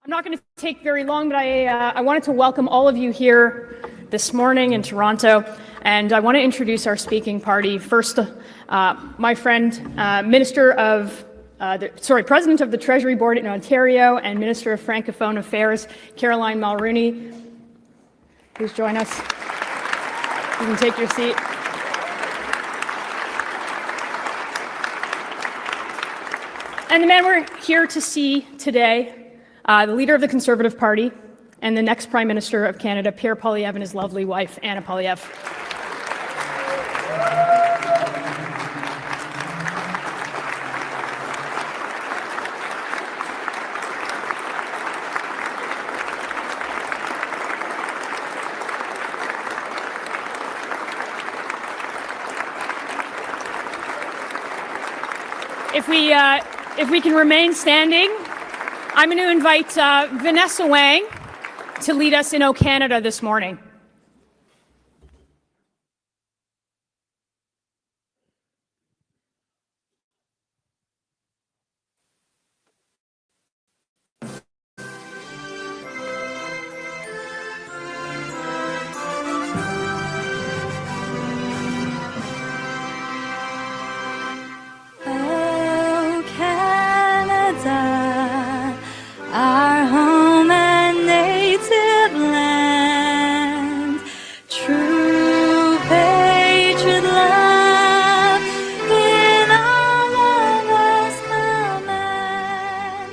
I'm not going to take very long, but I wanted to welcome all of you here this morning in Toronto, and I want to introduce our speaking party. First, my friend, President of the Treasury Board in Ontario and Minister of Francophone Affairs, Caroline Mulroney. Please join us. You can take your seat. And the man we're here to see today, the leader of the Conservative Party and the next Prime Minister of Canada, Pierre Poilievre, and his lovely wife, Anna Poilievre. If we can remain standing, I'm going to invite Vanessa Wang to lead us in O Canada this morning. Our home and native land, true patriot love in all of us command.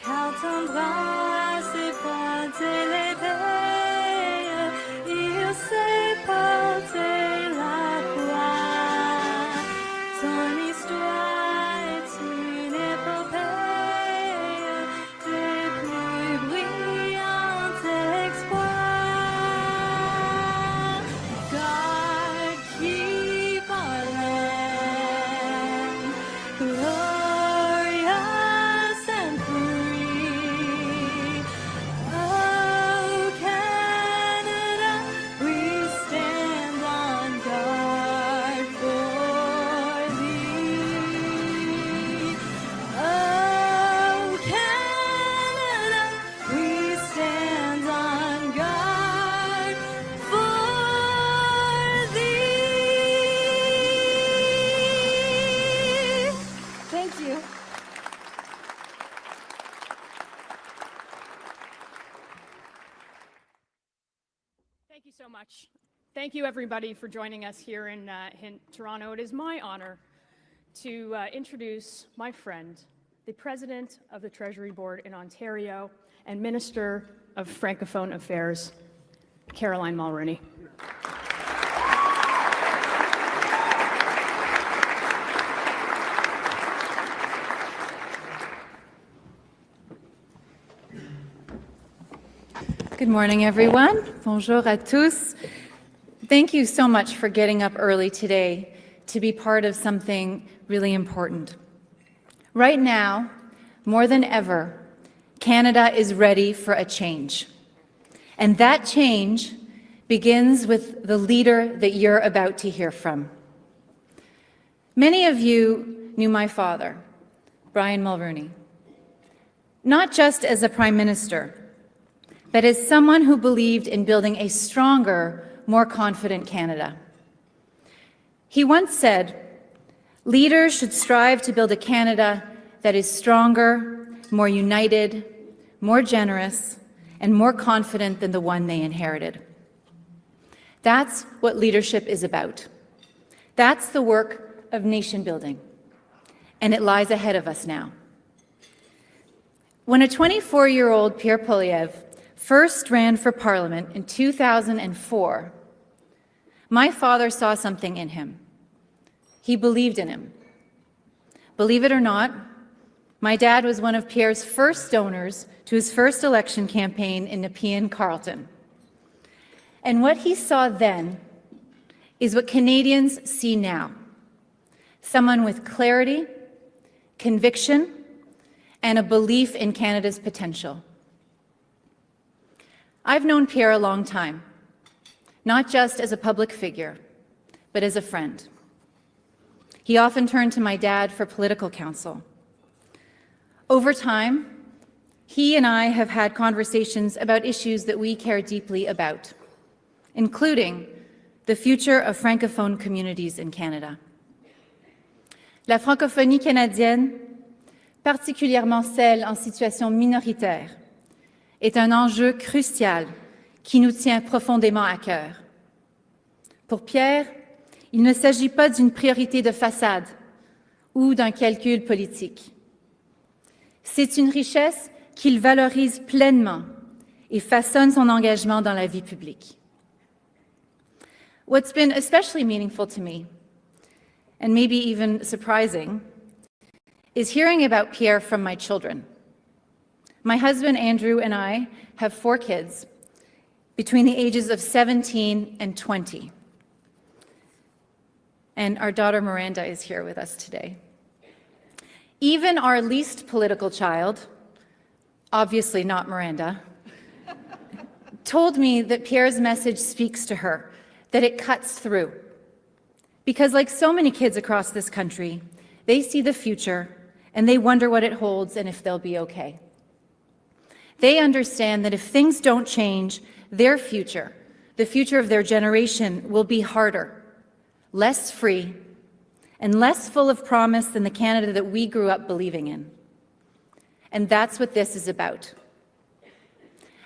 Quand on brasse et pointer l'épée, il sait porter la croix. Ton histoire est une épopée. Thank you so much. Thank you, everybody, for joining us here in Toronto. It is my honor to introduce my friend, the President of the Treasury Board in Ontario and Minister of Francophone Affairs, Caroline Mulroney. Good morning, everyone. Bonjour à tous. Thank you so much for getting up early today to be part of something really important. Right now, more than ever, Canada is ready for a change. And that change begins with the leader that you're about to hear from. Many of you knew my father, Brian Mulroney, not just as a Prime Minister, but as someone who believed in building a stronger, more confident Canada. He once said, "Leaders should strive to build a Canada that is stronger, more united, more generous, and more confident than the one they inherited." That's what leadership is about. That's the work of nation building, and it lies ahead of us now. When a 24-year-old Pierre Poilievre first ran for Parliament in 2004, my father saw something in him. He believed in him. Believe it or not, my dad was one of Pierre's first donors to his first election campaign in Nepean, Carleton. And what he saw then is what Canadians see now: someone with clarity, conviction, and a belief in Canada's potential. I've known Pierre a long time, not just as a public figure, but as a friend. He often turned to my dad for political counsel. Over time, he and I have had conversations about issues that we care deeply about, including the future of francophone communities in Canada. La francophonie canadienne, particulièrement celle en situation minoritaire, est un enjeu crucial qui nous tient profondément à cœur. Pour Pierre, il ne s'agit pas d'une priorité de façade ou d'un calcul politique. C'est une richesse qu'il valorise pleinement et façonne son engagement dans la vie publique. What's been especially meaningful to me, and maybe even surprising, is hearing about Pierre from my children. My husband Andrew and I have 4 kids between the ages of 17 and 20. And our daughter Miranda is here with us today. Even our least political child, obviously not Miranda, told me that Pierre's message speaks to her, that it cuts through. Because like so many kids across this country, they see the future and they wonder what it holds and if they'll be okay. They understand that if things don't change, their future, the future of their generation, will be harder, less free, and less full of promise than the Canada that we grew up believing in. And that's what this is about.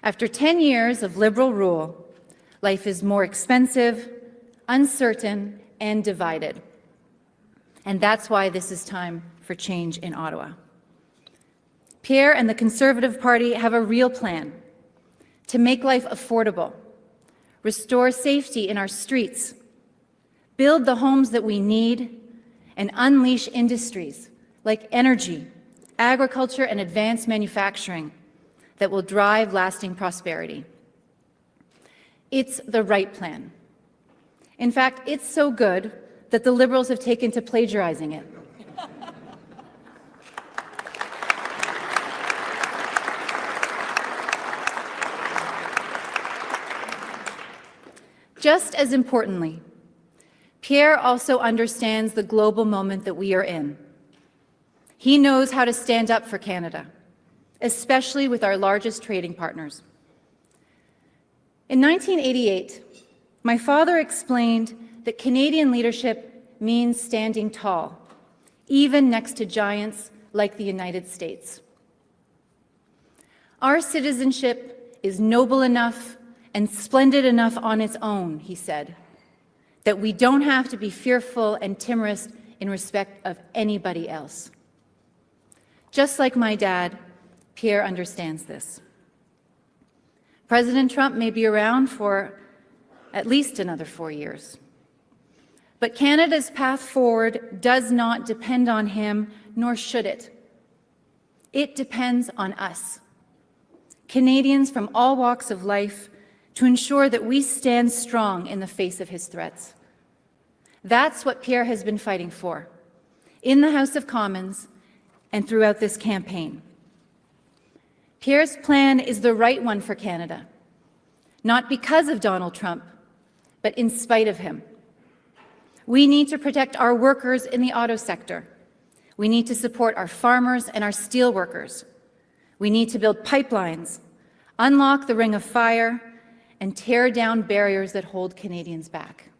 After 10 years of Liberal rule, life is more expensive, uncertain, and divided. And that's why this is time for change in Ottawa. Pierre and the Conservative Party have a real plan to make life affordable, restore safety in our streets, build the homes that we need, and unleash industries like energy, agriculture, and advanced manufacturing that will drive lasting prosperity. It's the right plan. In fact, it's so good that the Liberals have taken to plagiarizing it. Just as importantly, Pierre also understands the global moment that we are in. He knows how to stand up for Canada, especially with our largest trading partners. In 1988, my father explained that Canadian leadership means standing tall, even next to giants like the United States. Our citizenship is noble enough and splendid enough on its own, he said, that we don't have to be fearful and timorous in respect of anybody else. Just like my dad, Pierre understands this. President Trump may be around for at least another 4 years. But Canada's path forward does not depend on him, nor should it. It depends on us, Canadians from all walks of life, to ensure that we stand strong in the face of his threats. That's what Pierre has been fighting for, in the House of Commons and throughout this campaign. Pierre's plan is the right one for Canada, not because of Donald Trump, but in spite of him. We need to protect our workers in the auto sector. We need to support our farmers and our steel workers. We need to build pipelines, unlock the Ring of Fire, and tear down barriers that hold Canadians back.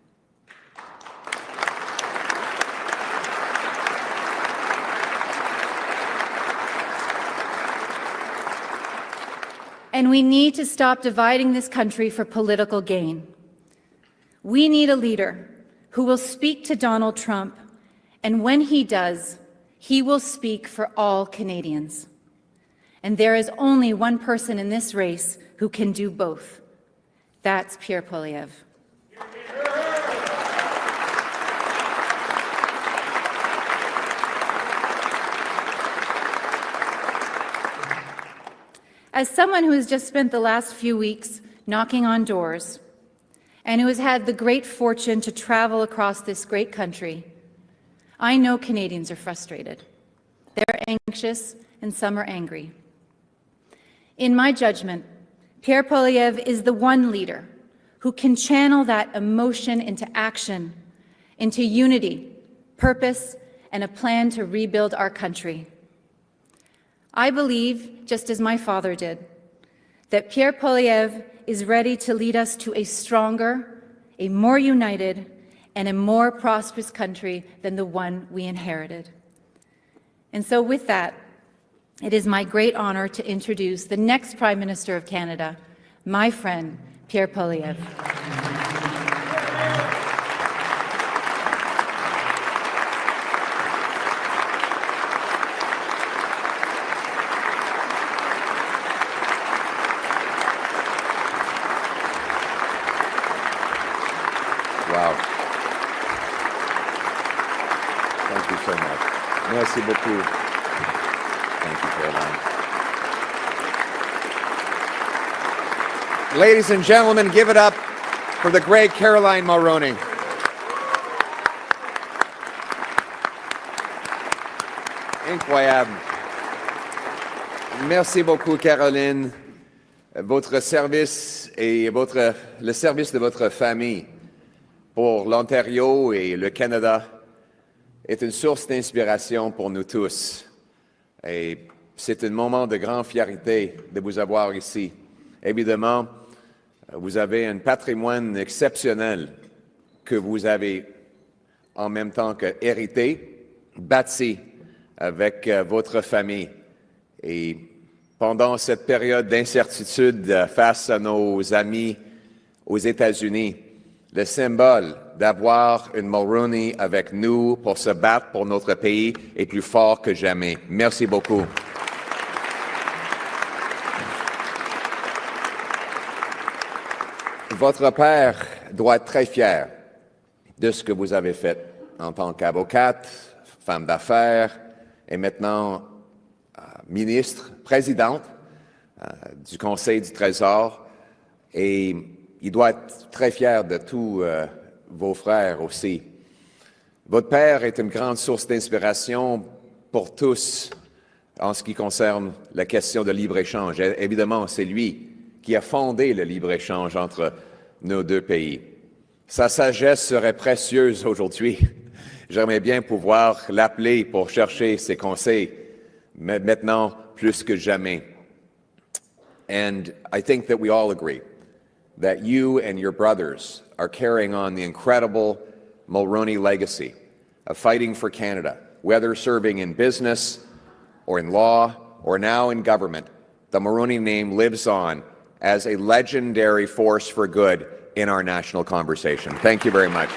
And we need to stop dividing this country for political gain. We need a leader who will speak to Donald Trump, and when he does, he will speak for all Canadians. And there is only one person in this race who can do both. That's Pierre Poilievre. As someone who has just spent the last few weeks knocking on doors, and who has had the great fortune to travel across this great country, I know Canadians are frustrated. They're anxious, and some are angry. In my judgment, Pierre Poilievre is the one leader who can channel that emotion into action, into unity, purpose, and a plan to rebuild our country. I believe, just as my father did, that Pierre Poilievre is ready to lead us to a stronger, a more united, and a more prosperous country than the one we inherited. And so with that, it is my great honor to introduce the next Prime Minister of Canada, my friend, Pierre Poilievre. Wow. Thank you so much. Merci beaucoup. Thank you, Caroline. Ladies and gentlemen, give it up for the great Caroline Mulroney. Incroyable. Merci beaucoup, Caroline. Votre service et le service de votre famille pour l'Ontario et le Canada est une source d'inspiration pour nous tous. Et c'est un moment de grande fierté de vous avoir ici. Évidemment, vous avez un patrimoine exceptionnel que vous avez en même temps que hérité, bâti avec votre famille. Et pendant cette période d'incertitude face à nos amis aux États-Unis, le symbole d'avoir une Mulroney avec nous pour se battre pour notre pays est plus fort que jamais. Merci beaucoup. Votre père doit être très fier de ce que vous avez fait en tant qu'avocate, femme d'affaires et maintenant ministre, présidente du Conseil du Trésor. Et il doit être très fier de tous vos frères aussi. Votre père est une grande source d'inspiration pour tous en ce qui concerne la question de libre-échange. Évidemment, c'est lui qui a fondé le libre-échange entre nos deux pays. Sa sagesse serait précieuse aujourd'hui. J'aimerais bien pouvoir l'appeler pour chercher ses conseils, mais maintenant plus que jamais. And I think that we all agree that you and your brothers are carrying on the incredible Mulroney legacy of fighting for Canada, whether serving in business or in law or now in government. The Mulroney name lives on as a legendary force for good in our national conversation. Thank you very much.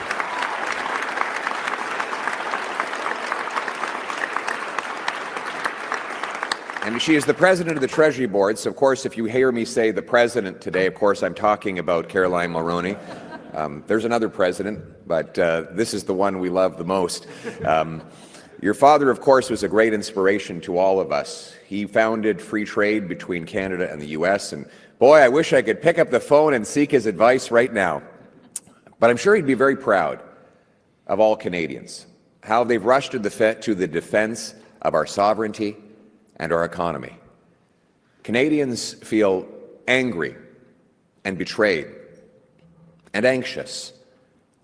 And she is the president of the Treasury Board, so of course if you hear me say the president today, of course I'm talking about Caroline Mulroney. There's another president, but this is the one we love the most. Your father, of course, was a great inspiration to all of us. He founded free trade between Canada and the U.S., and boy, I wish I could pick up the phone and seek his advice right now. But I'm sure he'd be very proud of all Canadians, how they've rushed to the defense of our sovereignty and our economy. Canadians feel angry and betrayed and anxious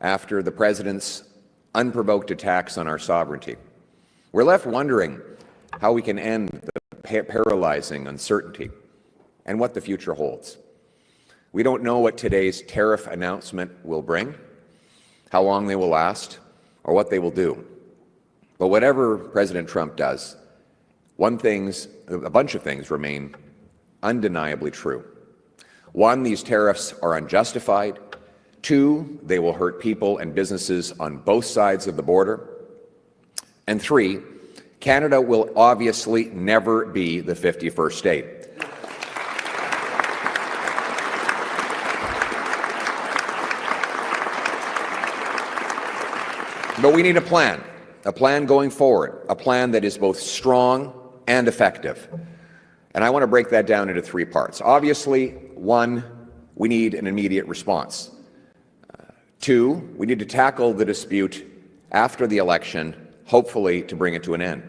after the President's unprovoked attacks on our sovereignty. We're left wondering how we can end the paralyzing uncertainty and what the future holds. We don't know what today's tariff announcement will bring, how long they will last, or what they will do. But whatever President Trump does, a bunch of things remain undeniably true. One, these tariffs are unjustified. Two, they will hurt people and businesses on both sides of the border. And three, Canada will obviously never be the 51st state. But we need a plan going forward, a plan that is both strong and effective. And I want to break that down into three parts. Obviously, one, we need an immediate response. Two, we need to tackle the dispute after the election, hopefully to bring it to an end.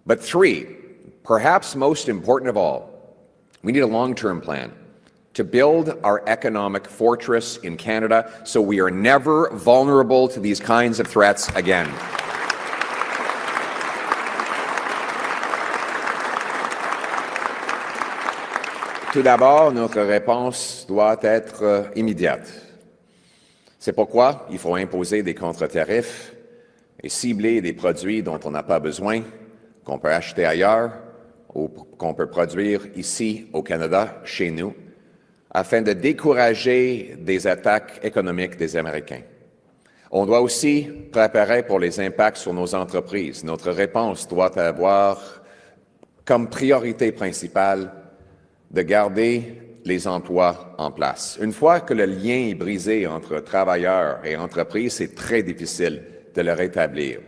But three, perhaps most important of all, we need a long-term plan to build our economic fortress in Canada so we are never vulnerable to these kinds of threats again. Tout d'abord, notre réponse doit être immédiate. C'est pourquoi il faut imposer des contre-tarifs et cibler des produits dont on n'a pas besoin, qu'on peut acheter ailleurs ou qu'on peut produire ici au Canada, chez nous, afin de décourager des attaques économiques des Américains. On doit aussi préparer pour les impacts sur nos entreprises. Notre réponse doit avoir comme priorité principale de garder les emplois en place. Une fois que le lien est brisé entre travailleurs et entreprises, c'est très difficile de le rétablir.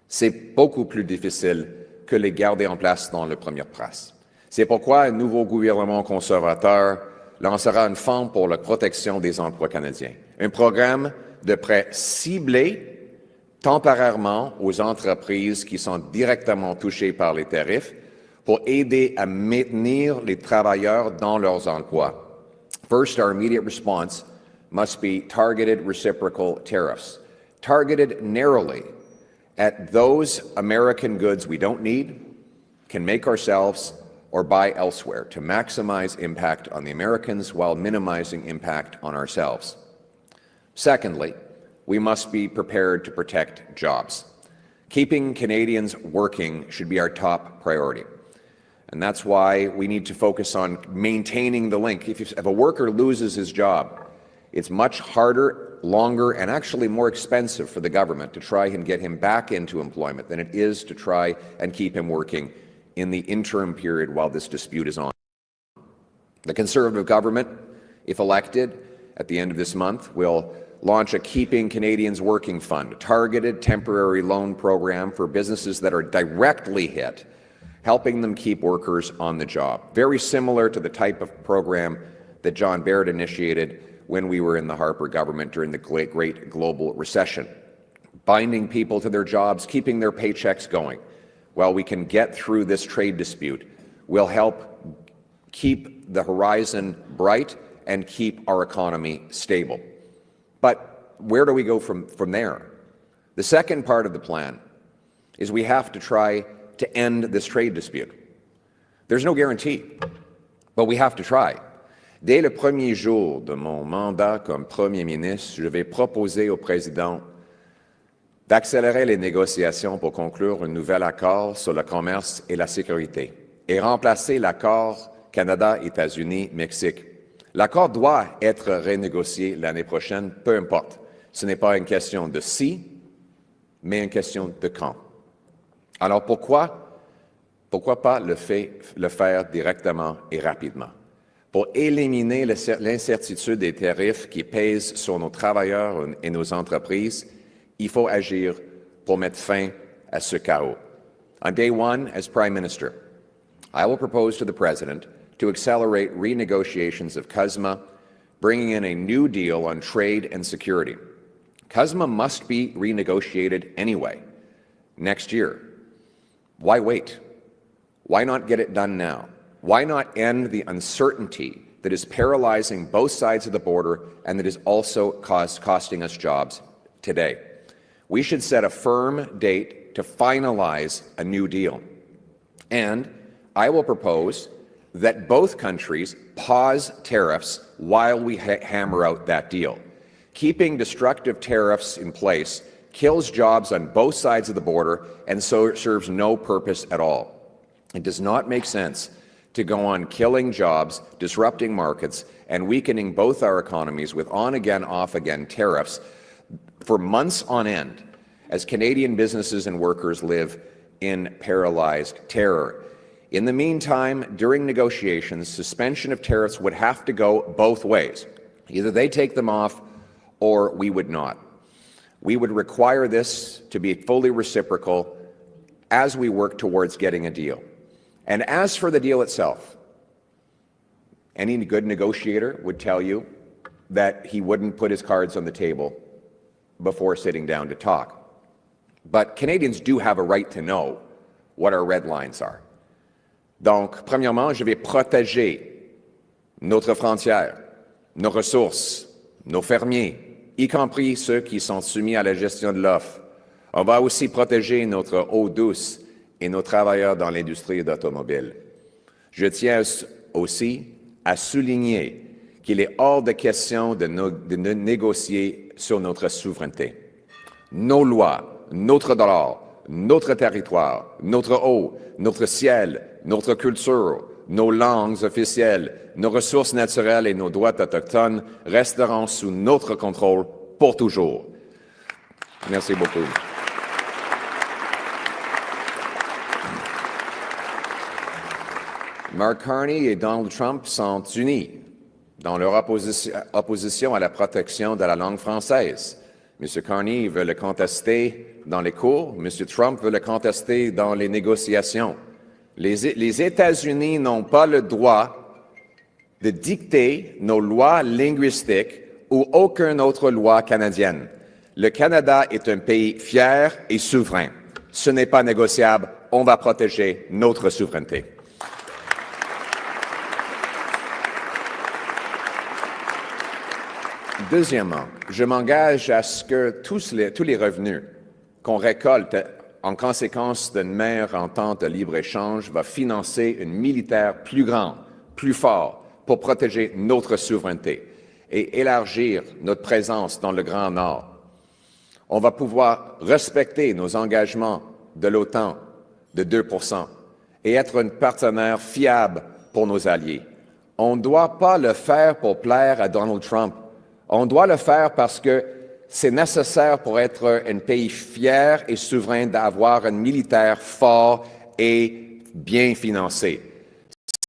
C'est beaucoup plus difficile que les garder en place dans la première place. C'est pourquoi un nouveau gouvernement conservateur lancera un fonds pour la protection des emplois canadiens, un programme de prêts ciblés temporairement aux entreprises qui sont directement touchées par les tarifs pour aider à maintenir les travailleurs dans leurs emplois. First, our immediate response must be targeted reciprocal tariffs, targeted narrowly at those American goods we don't need, can make ourselves, or buy elsewhere to maximize impact on the Americans while minimizing impact on ourselves. Secondly, we must be prepared to protect jobs. Keeping Canadians working should be our top priority. And that's why we need to focus on maintaining the link. If a worker loses his job, it's much harder, longer, and actually more expensive for the government to try and get him back into employment than it is to try and keep him working in the interim period while this dispute is on. The Conservative government, if elected at the end of this month, will launch a Keeping Canadians Working Fund, a targeted temporary loan program for businesses that are directly hit, helping them keep workers on the job. Very similar to the type of program that John Baird initiated when we were in the Harper government during the great global recession. Binding people to their jobs, keeping their paychecks going while we can get through this trade dispute will help keep the horizon bright and keep our economy stable. But where do we go from there? The second part of the plan is we have to try to end this trade dispute. There's no guarantee, but we have to try. Dès le premier jour de mon mandat comme Premier ministre, je vais proposer au président d'accélérer les négociations pour conclure un nouvel accord sur le commerce et la sécurité et remplacer l'accord Canada-États-Unis-Mexique. L'accord doit être renégocié l'année prochaine, peu importe. Ce n'est pas une question de si, mais une question de quand. Alors pourquoi pas le faire directement et rapidement? Pour éliminer l'incertitude des tarifs qui pèsent sur nos travailleurs et nos entreprises, il faut agir pour mettre fin à ce chaos. On day one, as Prime Minister, I will propose to the President to accelerate renegotiations of CUSMA, bringing in a new deal on trade and security. CUSMA must be renegotiated anyway, next year. Why wait? Why not get it done now? Why not end the uncertainty that is paralyzing both sides of the border and that is also costing us jobs today? We should set a firm date to finalize a new deal. And I will propose that both countries pause tariffs while we hammer out that deal. Keeping destructive tariffs in place kills jobs on both sides of the border and so serves no purpose at all. It does not make sense to go on killing jobs, disrupting markets, and weakening both our economies with on-again, off-again tariffs for months on end as Canadian businesses and workers live in paralyzed terror. In the meantime, during negotiations, suspension of tariffs would have to go both ways. Either they take them off or we would not. We would require this to be fully reciprocal as we work towards getting a deal. And as for the deal itself, any good negotiator would tell you that he wouldn't put his cards on the table before sitting down to talk. But Canadians do have a right to know what our red lines are. Donc, premièrement, je vais protéger notre frontière, nos ressources, nos fermiers, y compris ceux qui sont soumis à la gestion de l'offre. On va aussi protéger notre eau douce et nos travailleurs dans l'industrie d'automobile. Je tiens aussi à souligner qu'il est hors de question de négocier sur notre souveraineté. Nos lois, notre dollar, notre territoire, notre eau, notre ciel, notre culture, nos langues officielles, nos ressources naturelles et nos droits autochtones resteront sous notre contrôle pour toujours. Merci beaucoup. Mark Carney et Donald Trump sont unis dans leur opposition à la protection de la langue française. M. Carney veut le contester dans les cours, M. Trump veut le contester dans les négociations. Les États-Unis n'ont pas le droit de dicter nos lois linguistiques ou aucune autre loi canadienne. Le Canada est un pays fier et souverain. Ce n'est pas négociable. On va protéger notre souveraineté. Deuxièmement, je m'engage à ce que tous les revenus qu'on récolte en conséquence d'une meilleure entente de libre-échange va financer une militaire plus grande, plus forte, pour protéger notre souveraineté et élargir notre présence dans le Grand Nord. On va pouvoir respecter nos engagements de l'OTAN de 2% et être un partenaire fiable pour nos alliés. On ne doit pas le faire pour plaire à Donald Trump. On doit le faire parce que c'est nécessaire pour être un pays fier et souverain d'avoir un militaire fort et bien financé.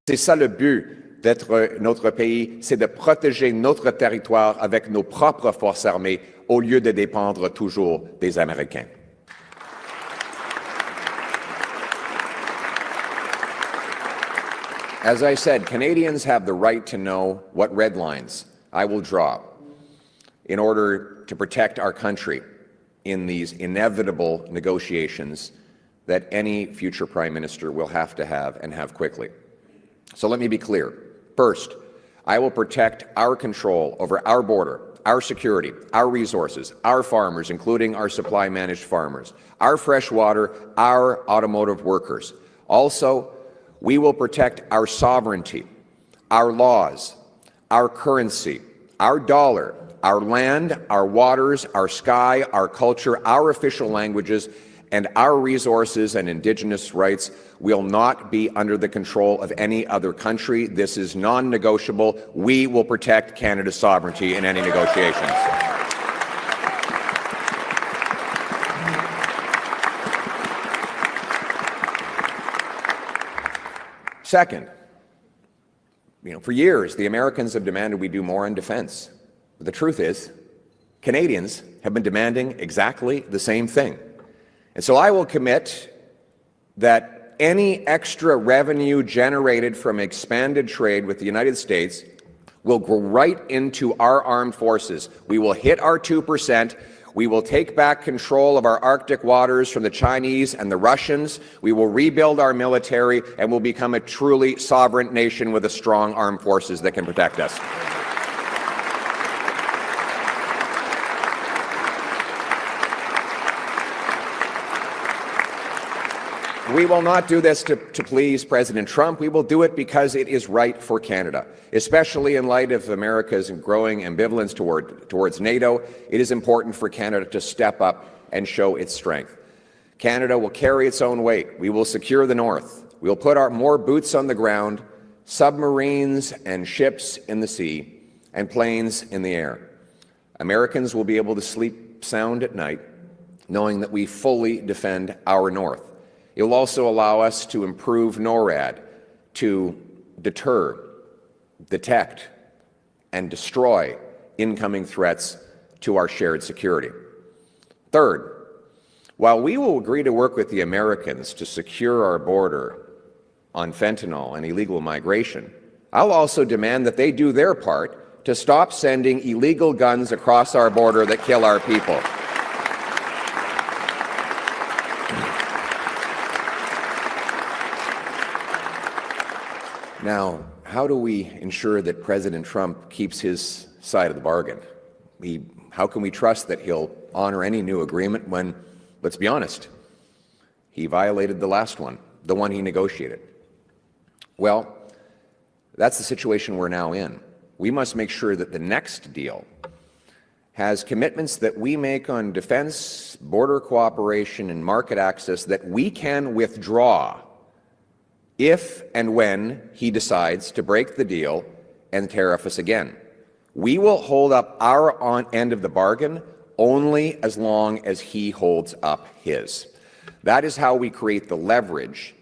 C'est ça le but d'être notre pays, c'est de protéger notre territoire avec nos propres forces armées au lieu de dépendre toujours des Américains. As I said, Canadians have the right to know what red lines I will draw in order to protect our country in these inevitable negotiations that any future Prime Minister will have and have quickly. So let me be clear. First, I will protect our control over our border, our security, our resources, our farmers, including our supply-managed farmers, our fresh water, our automotive workers. Also, we will protect our sovereignty, our laws, our currency, our dollar, our land, our waters, our sky, our culture, our official languages, and our resources and Indigenous rights will not be under the control of any other country. This is non-negotiable. We will protect Canada's sovereignty in any negotiations. Second, for years, the Americans have demanded we do more in defense. But the truth is, Canadians have been demanding exactly the same thing. And so I will commit that any extra revenue generated from expanded trade with the United States will go right into our armed forces. We will hit our 2%. We will take back control of our Arctic waters from the Chinese and the Russians. We will rebuild our military and will become a truly sovereign nation with a strong armed forces that can protect us. We will not do this to please President Trump. We will do it because it is right for Canada, especially in light of America's growing ambivalence towards NATO. It is important for Canada to step up and show its strength. Canada will carry its own weight. We will secure the North. We will put more boots on the ground, submarines and ships in the sea, and planes in the air. Americans will be able to sleep sound at night, knowing that we fully defend our North. It will also allow us to improve NORAD, to deter, detect, and destroy incoming threats to our shared security. Third, while we will agree to work with the Americans to secure our border on fentanyl and illegal migration, I'll also demand that they do their part to stop sending illegal guns across our border that kill our people. Now, how do we ensure that President Trump keeps his side of the bargain? How can we trust that he'll honor any new agreement when, let's be honest, he violated the last one, the one he negotiated? Well, That's the situation we're now in. We must make sure that the next deal has commitments that we make on defense, border cooperation, and market access that we can withdraw if and when he decides to break the deal and tariff us again. We will hold up our end of the bargain only as long as he holds up his. That is how we create the leverage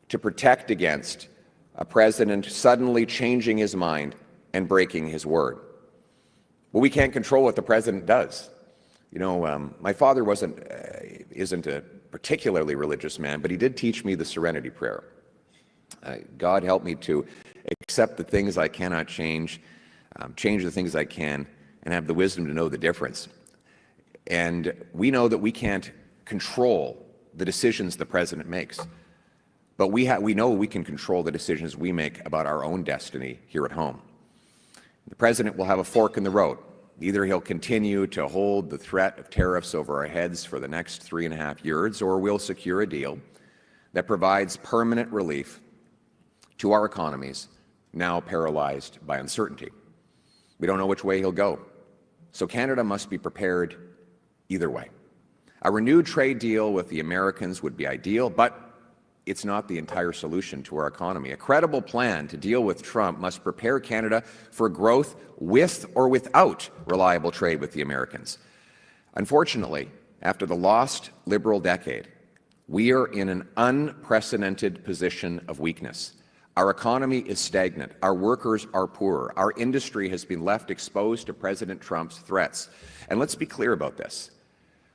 to protect against a president suddenly changing his mind and breaking his word. But we can't control what the president does. You know, my father isn't a particularly religious man, but he did teach me the Serenity Prayer. God help me to accept the things I cannot change, change the things I can, and have the wisdom to know the difference. And we know that we can't control the decisions the president makes, but we know we can control the decisions we make about our own destiny here at home. The president will have a fork in the road. Either he'll continue to hold the threat of tariffs over our heads for the next 3.5 years, or we'll secure a deal that provides permanent relief to our economies now paralyzed by uncertainty. We don't know which way he'll go, so Canada must be prepared either way. A renewed trade deal with the Americans would be ideal, but it's not the entire solution to our economy. A credible plan to deal with Trump must prepare Canada for growth with or without reliable trade with the Americans. Unfortunately, after the lost Liberal decade, we are in an unprecedented position of weakness. Our economy is stagnant. Our workers are poorer. Our industry has been left exposed to President Trump's threats. And let's be clear about this.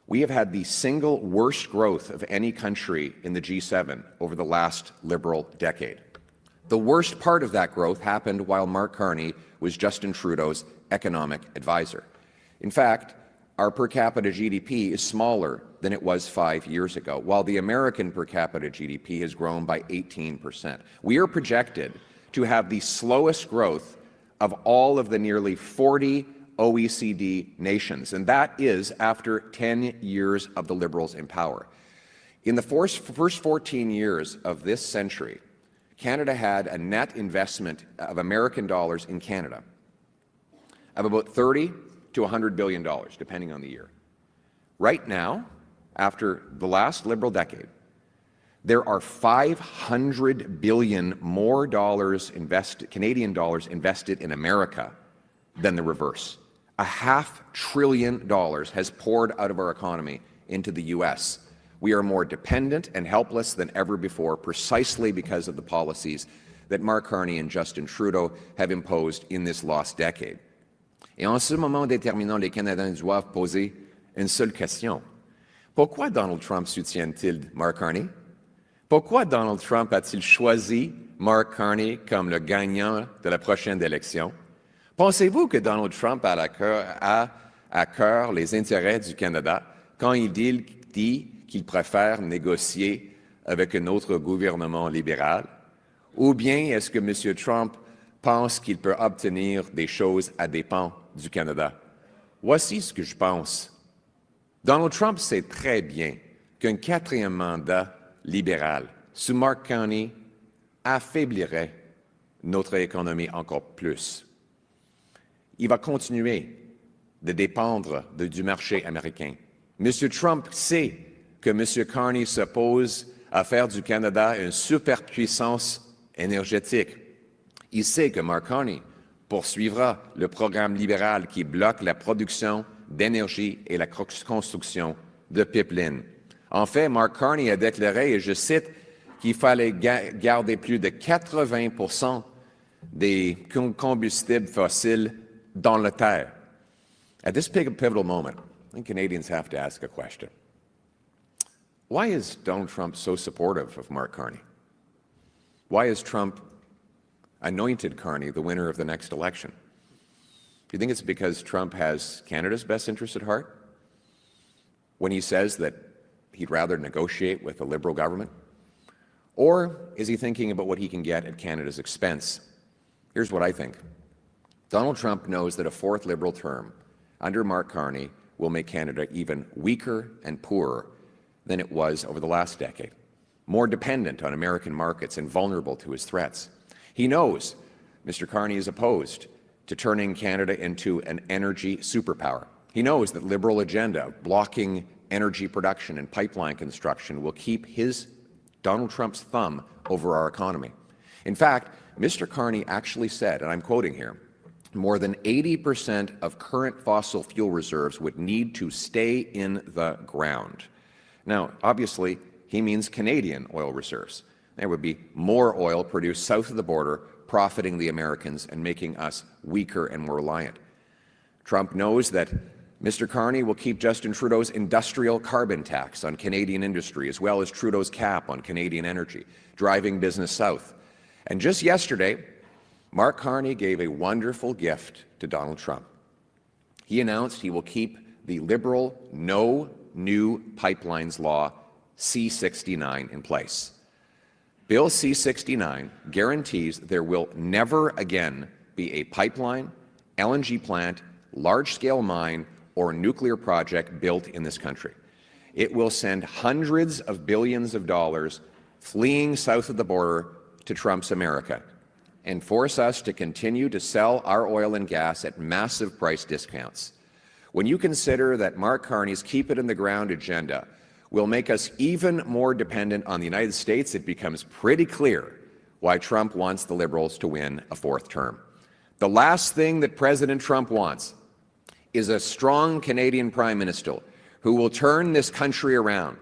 We have had the single worst growth of any country in the G7 over the last Liberal decade. The worst part of that growth happened while Mark Carney was Justin Trudeau's economic advisor. In fact, our per capita GDP is smaller than it was 5 years ago, while the American per capita GDP has grown by 18%. We are projected to have the slowest growth of all of the nearly 40 OECD nations, and that is after 10 years of the Liberals in power. In the first 14 years of this century, Canada had a net investment of American dollars in Canada of about $30 to $100 billion, depending on the year. Right now, after the last Liberal decade, there are $500 billion more Canadian dollars invested in America than the reverse. $500 billion has poured out of our economy into the U.S. We are more dependent and helpless than ever before, precisely because of the policies that Mark Carney and Justin Trudeau have imposed in this lost decade. Et en ce moment déterminant, les Canadiens doivent poser une seule question. Pourquoi Donald Trump soutient-il Mark Carney? Pourquoi Donald Trump a-t-il choisi Mark Carney comme le gagnant de la prochaine élection? Pensez-vous que Donald Trump a à cœur les intérêts du Canada quand il dit qu'il préfère négocier avec un autre gouvernement libéral? Ou bien est-ce que M. Trump pense qu'il peut obtenir des choses à dépens du Canada? Voici ce que je pense. Donald Trump sait très bien qu'un 4e mandat libéral sous Mark Carney affaiblirait notre économie encore plus. Il va continuer de dépendre du marché américain. M. Trump sait que M. Carney s'oppose à faire du Canada une superpuissance énergétique. Il sait que Mark Carney poursuivra le programme libéral qui bloque la production d'énergie et la construction de pipelines. En fait, Mark Carney a déclaré, et je cite, qu'il fallait garder plus de 80% des combustibles fossiles dans la terre. At this pivotal moment, I think Canadians have to ask a question. Why is Donald Trump so supportive of Mark Carney? Why has Trump anointed Carney the winner of the next election? Do you think it's because Trump has Canada's best interest at heart when he says that he'd rather negotiate with a Liberal government? Or is he thinking about what he can get at Canada's expense? Here's what I think. Donald Trump knows that a 4th Liberal term under Mark Carney will make Canada even weaker and poorer than it was over the last decade, more dependent on American markets and vulnerable to his threats. He knows Mr. Carney is opposed to turning Canada into an energy superpower. He knows that Liberal agenda blocking energy production and pipeline construction will keep Donald Trump's thumb over our economy. In fact, Mr. Carney actually said, and I'm quoting here, more than 80% of current fossil fuel reserves would need to stay in the ground. Now, obviously, he means Canadian oil reserves. There would be more oil produced south of the border, profiting the Americans and making us weaker and more reliant. Trump knows that Mr. Carney will keep Justin Trudeau's industrial carbon tax on Canadian industry, as well as Trudeau's cap on Canadian energy, driving business south. And just yesterday, Mark Carney gave a wonderful gift to Donald Trump. He announced he will keep the Liberal No New Pipelines Law C-69 in place. Bill C-69 guarantees there will never again be a pipeline, LNG plant, large-scale mine, or nuclear project built in this country. It will send hundreds of billions of dollars fleeing south of the border to Trump's America and force us to continue to sell our oil and gas at massive price discounts. When you consider that Mark Carney's Keep It in the Ground agenda will make us even more dependent on the United States, it becomes pretty clear why Trump wants the Liberals to win a fourth term. The last thing that President Trump wants is a strong Canadian Prime Minister who will turn this country around,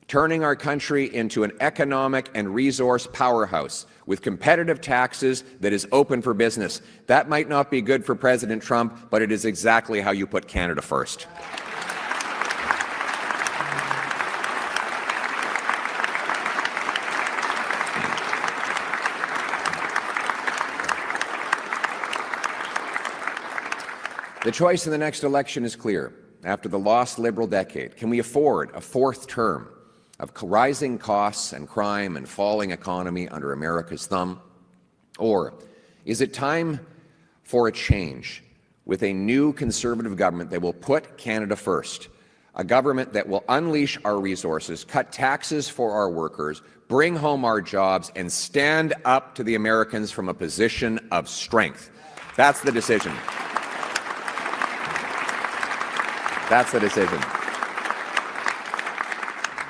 turning our country into an economic and resource powerhouse with competitive taxes that is open for business. That might not be good for President Trump, but it is exactly how you put Canada first. The choice in the next election is clear. After the lost Liberal decade, can we afford a fourth term of rising costs and crime and falling economy under America's thumb? Or is it time for a change with a new Conservative government that will put Canada first, a government that will unleash our resources, cut taxes for our workers, bring home our jobs, and stand up to the Americans from a position of strength? That's the decision. That's the decision.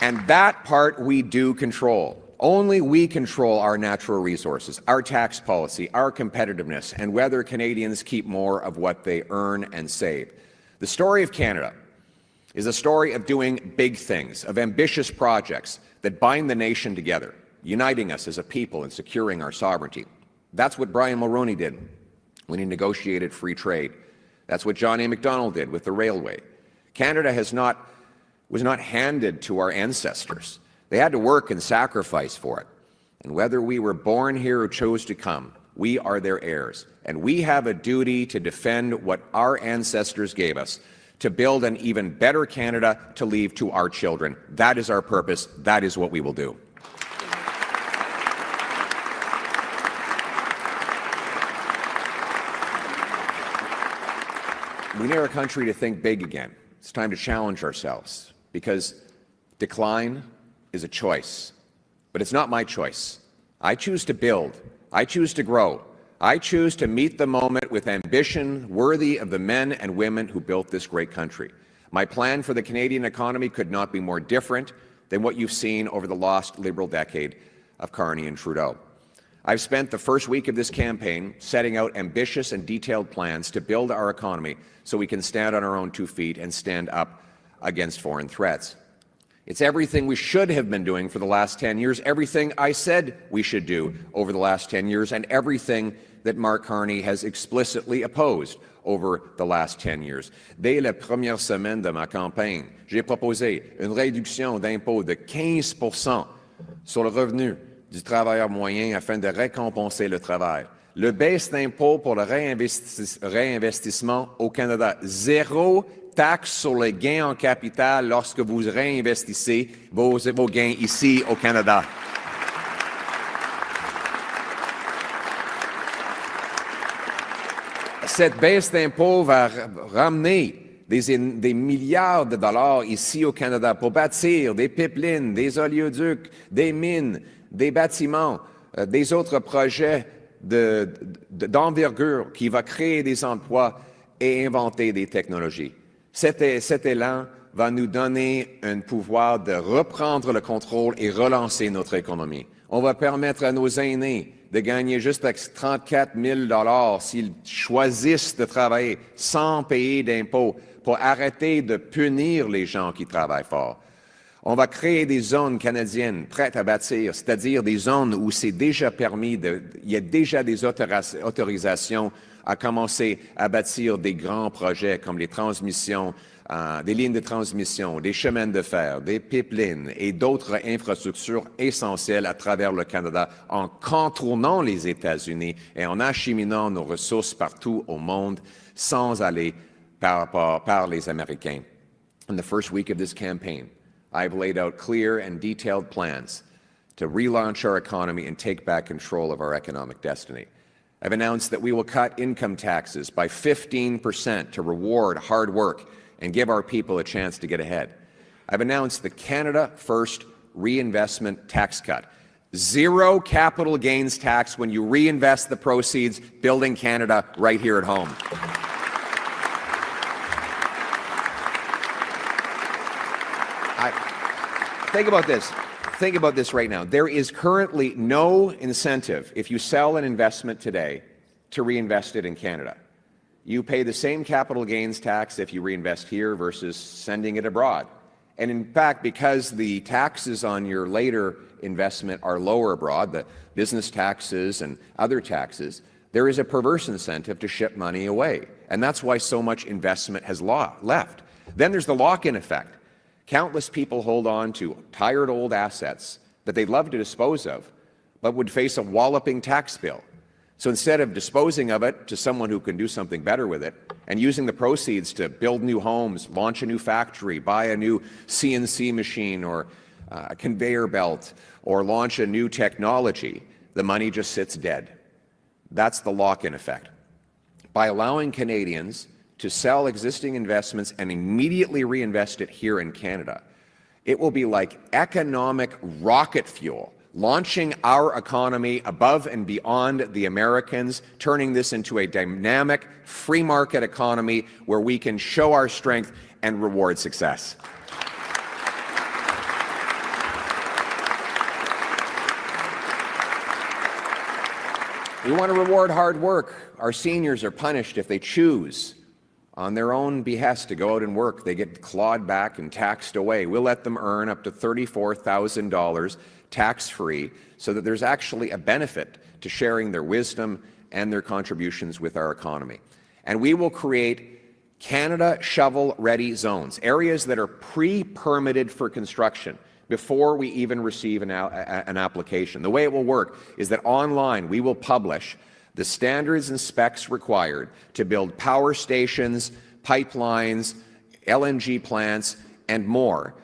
And that part we do control. Only we control our natural resources, our tax policy, our competitiveness, and whether Canadians keep more of what they earn and save. The story of Canada is a story of doing big things, of ambitious projects that bind the nation together, uniting us as a people and securing our sovereignty. That's what Brian Mulroney did when he negotiated free trade. That's what John A. Macdonald did with the railway. Canada was not handed to our ancestors. They had to work and sacrifice for it. And whether we were born here or chose to come, we are their heirs. And we have a duty to defend what our ancestors gave us, to build an even better Canada to leave to our children. That is our purpose. That is what we will do. We need our country to think big again. It's time to challenge ourselves, because decline is a choice, but it's not my choice. I choose to build. I choose to grow. I choose to meet the moment with ambition worthy of the men and women who built this great country. My plan for the Canadian economy could not be more different than what you've seen over the lost Liberal decade of Carney and Trudeau. I've spent the first week of this campaign setting out ambitious and detailed plans to build our economy so we can stand on our own 2 feet and stand up against foreign threats. It's everything we should have been doing for the last 10 years, everything I said we should do over the last 10 years, and everything that Mark Carney has explicitly opposed over the last 10 years. Dès la première semaine de ma campagne, j'ai proposé une réduction d'impôt de 15% sur le revenu du travailleur moyen afin de récompenser le travail. Le baisse d'impôt pour le réinvestissement au Canada. Zéro taxe sur les gains en capital lorsque vous réinvestissez vos gains ici au Canada. Cette baisse d'impôt va ramener des milliards de dollars ici au Canada pour bâtir des pipelines, des oléoducs, des mines, des bâtiments, des autres projets d'envergure qui va créer des emplois et inventer des technologies. Cet élan va nous donner un pouvoir de reprendre le contrôle et relancer notre économie. On va permettre à nos aînés de gagner juste 34 000 $ s'ils choisissent de travailler sans payer d'impôts pour arrêter de punir les gens qui travaillent fort. On va créer des zones canadiennes prêtes à bâtir, c'est-à-dire des zones où c'est déjà permis, il y a déjà des autorisations à commencer à bâtir des grands projets comme les transmissions, des lignes de transmission, des chemins de fer, des pipelines et d'autres infrastructures essentielles à travers le Canada en contournant les États-Unis et en acheminant nos ressources partout au monde sans aller par les Américains. In the first week of this campaign, I've laid out clear and detailed plans to relaunch our economy and take back control of our economic destiny. I've announced that we will cut income taxes by 15% to reward hard work and give our people a chance to get ahead. I've announced the Canada First Reinvestment Tax Cut. Zero capital gains tax when you reinvest the proceeds building Canada right here at home. Think about this. Think about this right now. There is currently no incentive if you sell an investment today to reinvest it in Canada. You pay the same capital gains tax if you reinvest here versus sending it abroad. And in fact, because the taxes on your later investment are lower abroad, the business taxes and other taxes, there is a perverse incentive to ship money away. And that's why so much investment has left. Then there's the lock-in effect. Countless people hold on to tired old assets that they'd love to dispose of, but would face a walloping tax bill. So instead of disposing of it to someone who can do something better with it and using the proceeds to build new homes, launch a new factory, buy a new CNC machine or a conveyor belt, or launch a new technology, the money just sits dead. That's the lock-in effect. By allowing Canadians to sell existing investments and immediately reinvest it here in Canada, it will be like economic rocket fuel, launching our economy above and beyond the Americans, turning this into a dynamic, free market economy where we can show our strength and reward success. We want to reward hard work. Our seniors are punished if they choose on their own behest to go out and work. They get clawed back and taxed away. We'll let them earn up to $34,000 tax-free so that there's actually a benefit to sharing their wisdom and their contributions with our economy. And we will create Canada shovel-ready zones, areas that are pre-permitted for construction before we even receive an application. The way it will work is that online we will publish the standards and specs required to build power stations, pipelines, LNG plants, and more,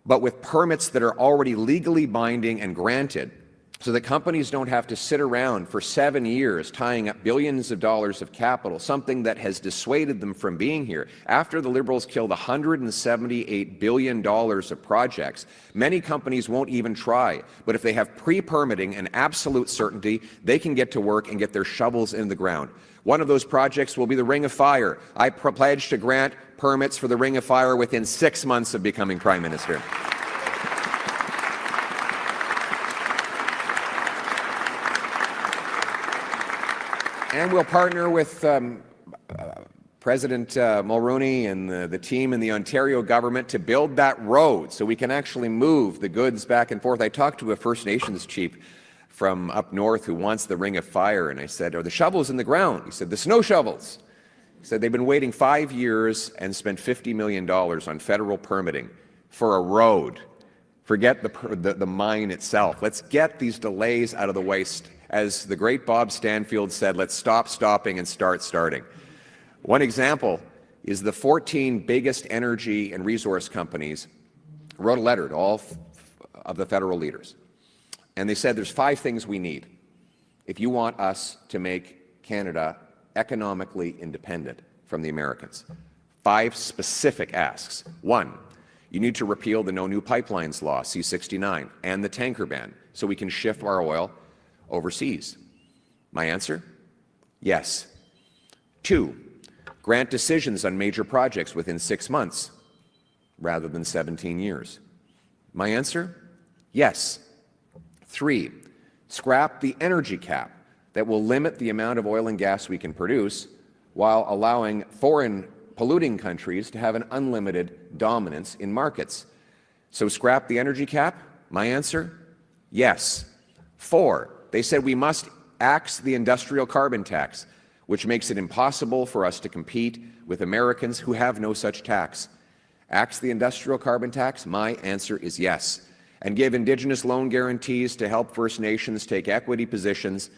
but with permits that are already legally binding and granted, so that companies don't have to sit around for 7 years tying up billions of dollars of capital, something that has dissuaded them from being here. After the Liberals killed $178 billion of projects, many companies won't even try. But if they have pre-permitting and absolute certainty, they can get to work and get their shovels in the ground. One of those projects will be the Ring of Fire. I pledge to grant permits for the Ring of Fire within 6 months of becoming Prime Minister. And we'll partner with President Mulroney and the team in the Ontario government to build that road so we can actually move the goods back and forth. I talked to a First Nations chief from up north who wants the Ring of Fire, and I said, "Are the shovels in the ground?" He said, "The snow shovels." He said, "They've been waiting 5 years and spent $50 million on federal permitting for a road. Forget the mine itself. Let's get these delays out of the way. As the great Bob Stanfield said, let's stop stopping and start starting." One example is the 14 biggest energy and resource companies wrote a letter to all of the federal leaders. And they said there's 5 things we need if you want us to make Canada economically independent from the Americans. 5 specific asks. 1, you need to repeal the No New Pipelines Law, C-69, and the tanker ban so we can ship our oil overseas. My answer? Yes. 2, grant decisions on major projects within 6 months rather than 17 years. My answer? Yes. 3, scrap the energy cap that will limit the amount of oil and gas we can produce while allowing foreign polluting countries to have an unlimited dominance in markets. So scrap the energy cap? My answer? Yes. 4, they said we must axe the industrial carbon tax, which makes it impossible for us to compete with Americans who have no such tax. Axe the industrial carbon tax? My answer is yes. And give Indigenous loan guarantees to help First Nations take equity positions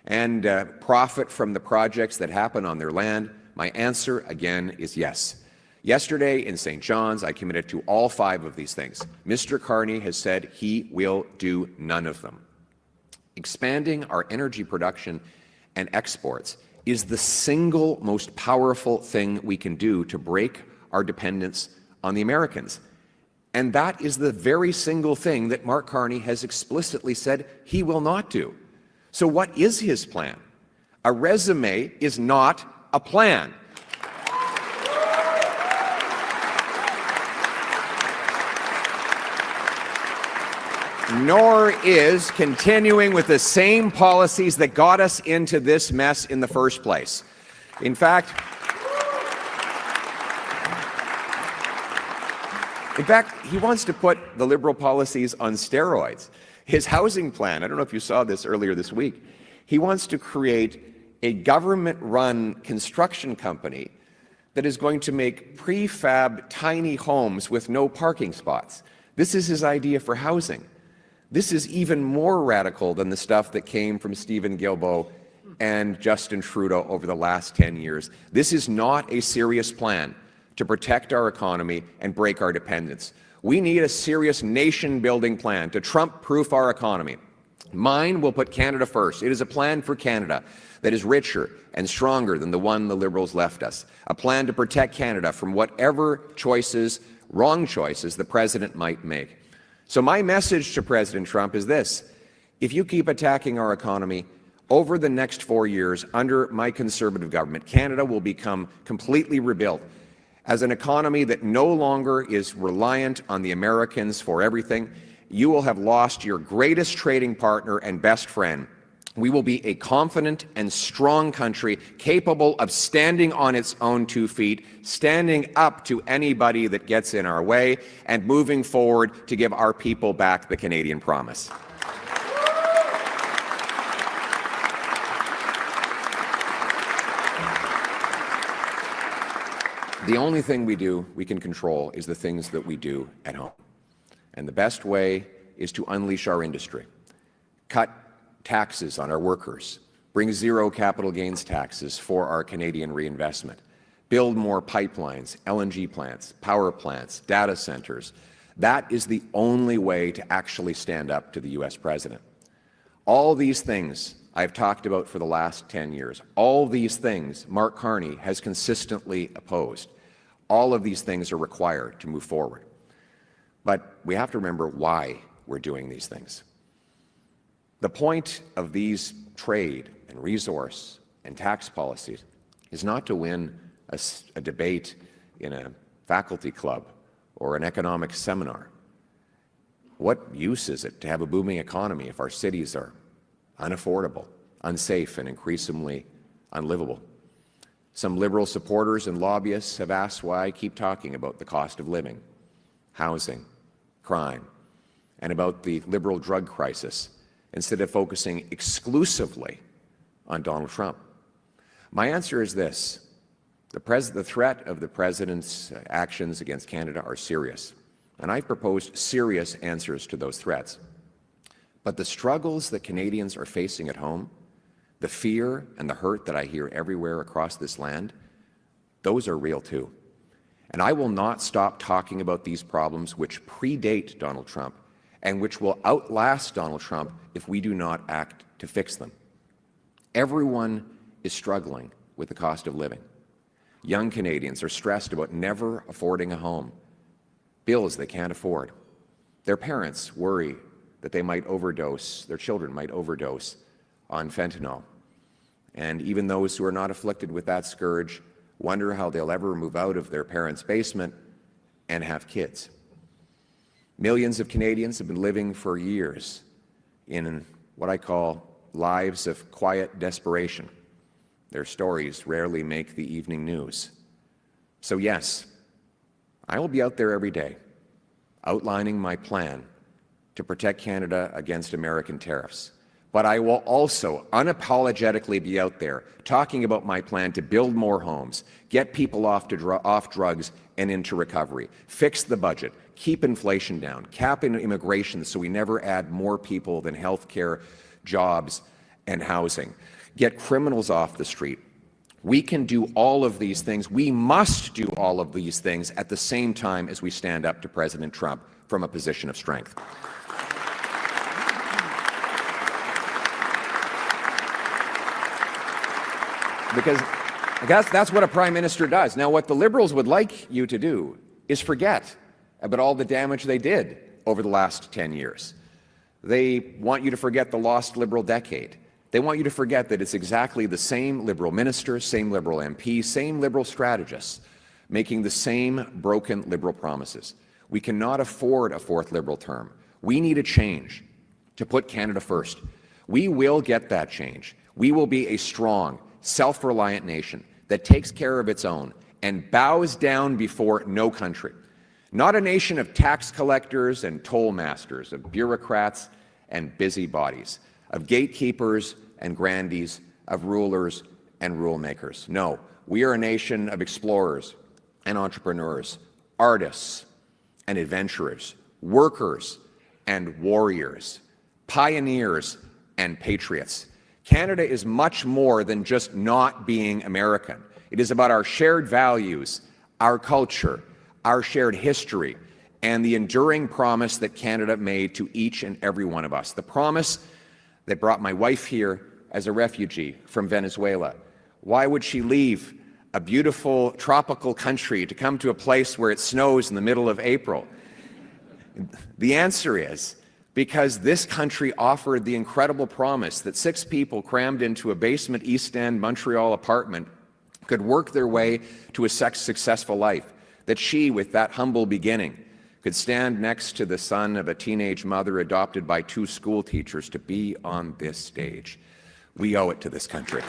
and profit from the projects that happen on their land? My answer, again, is yes. Yesterday in St. John's, I committed to all 5 of these things. Mr. Carney has said he will do none of them. Expanding our energy production and exports is the single most powerful thing we can do to break our dependence on the Americans. And that is the very single thing that Mark Carney has explicitly said he will not do. So what is his plan? A resume is not a plan. Nor is continuing with the same policies that got us into this mess in the first place. In fact, he wants to put the Liberal policies on steroids. His housing plan, I don't know if you saw this earlier this week, he wants to create a government-run construction company that is going to make prefab tiny homes with no parking spots. This is his idea for housing. This is even more radical than the stuff that came from Stephen Guilbeault and Justin Trudeau over the last 10 years. This is not a serious plan to protect our economy and break our dependence. We need a serious nation-building plan to Trump-proof our economy. Mine will put Canada first. It is a plan for Canada that is richer and stronger than the one the Liberals left us. A plan to protect Canada from whatever choices, wrong choices, the President might make. So my message to President Trump is this: if you keep attacking our economy, over the next 4 years, under my Conservative government, Canada will become completely rebuilt as an economy that no longer is reliant on the Americans for everything. You will have lost your greatest trading partner and best friend. We will be a confident and strong country capable of standing on its own 2 feet, standing up to anybody that gets in our way, and moving forward to give our people back the Canadian promise. The only thing we can control is the things that we do at home. And the best way is to unleash our industry, cut taxes on our workers, bring zero capital gains taxes for our Canadian reinvestment, build more pipelines, LNG plants, power plants, data centers. That is the only way to actually stand up to the U.S. President. All these things I've talked about for the last 10 years, all these things Mark Carney has consistently opposed. All of these things are required to move forward. But we have to remember why we're doing these things. The point of these trade and resource and tax policies is not to win a debate in a faculty club or an economics seminar. What use is it to have a booming economy if our cities are unaffordable, unsafe, and increasingly unlivable? Some Liberal supporters and lobbyists have asked why I keep talking about the cost of living, housing, crime, and about the Liberal drug crisis, instead of focusing exclusively on Donald Trump. My answer is this: the threat of the President's actions against Canada are serious, and I've proposed serious answers to those threats. But the struggles that Canadians are facing at home, the fear and the hurt that I hear everywhere across this land, those are real too. And I will not stop talking about these problems which predate Donald Trump and which will outlast Donald Trump if we do not act to fix them. Everyone is struggling with the cost of living. Young Canadians are stressed about never affording a home, bills they can't afford. Their parents worry that they might overdose, their children might overdose on fentanyl. And even those who are not afflicted with that scourge wonder how they'll ever move out of their parents' basement and have kids. Millions of Canadians have been living for years in what I call lives of quiet desperation. Their stories rarely make the evening news. So yes, I will be out there every day, outlining my plan to protect Canada against American tariffs. But I will also unapologetically be out there talking about my plan to build more homes, get people off drugs and into recovery, fix the budget, keep inflation down, cap immigration so we never add more people than health care, jobs, and housing, get criminals off the street. We can do all of these things. We must do all of these things at the same time as we stand up to President Trump from a position of strength. Because I guess that's what a prime minister does. Now, what the Liberals would like you to do is forget about all the damage they did over the last 10 years. They want you to forget the lost Liberal decade. They want you to forget that it's exactly the same Liberal ministers, same Liberal MPs, same Liberal strategists making the same broken Liberal promises. We cannot afford a fourth Liberal term. We need a change to put Canada first. We will get that change. We will be a strong, self-reliant nation that takes care of its own and bows down before no country. Not a nation of tax collectors and toll masters, of bureaucrats and busybodies, of gatekeepers and grandees, of rulers and rule makers. No, we are a nation of explorers and entrepreneurs, artists and adventurers, workers and warriors, pioneers and patriots. Canada is much more than just not being American. It is about our shared values, our culture, our shared history, and the enduring promise that Canada made to each and every one of us. The promise that brought my wife here as a refugee from Venezuela. Why would she leave a beautiful tropical country to come to a place where it snows in the middle of April? The answer is because this country offered the incredible promise that 6 people crammed into a basement East End Montreal apartment could work their way to a successful life, that she, with that humble beginning, could stand next to the son of a teenage mother adopted by 2 school teachers to be on this stage. We owe it to this country.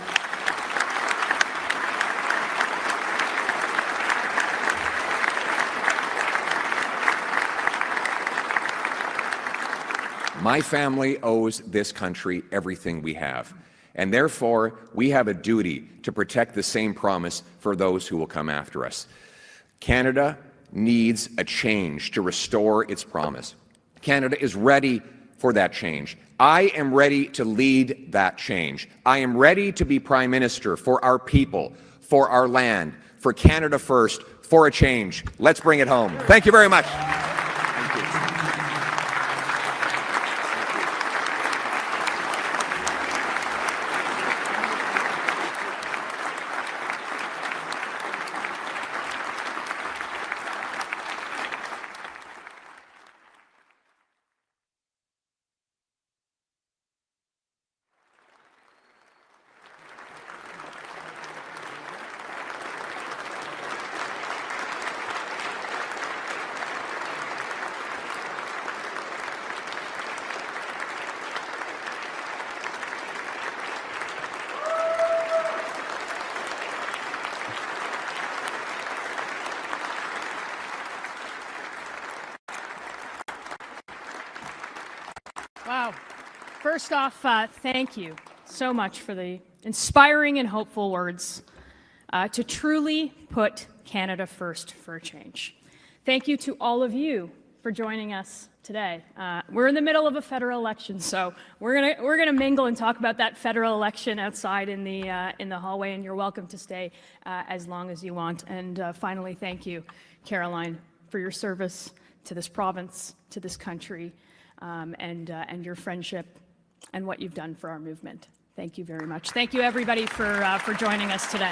My family owes this country everything we have, and therefore we have a duty to protect the same promise for those who will come after us. Canada needs a change to restore its promise. Canada is ready for that change. I am ready to lead that change. I am ready to be Prime Minister for our people, for our land, for Canada first, for a change. Let's bring it home. Thank you very much. Wow. First off, thank you so much for the inspiring and hopeful words to truly put Canada first for a change. Thank you to all of you for joining us today. We're in the middle of a federal election, so we're gonna mingle and talk about that federal election outside in the hallway, and you're welcome to stay as long as you want. And finally, thank you, Caroline, for your service to this province, to this country, and your friendship and what you've done for our movement. Thank you very much. Thank you, everybody, for joining us today.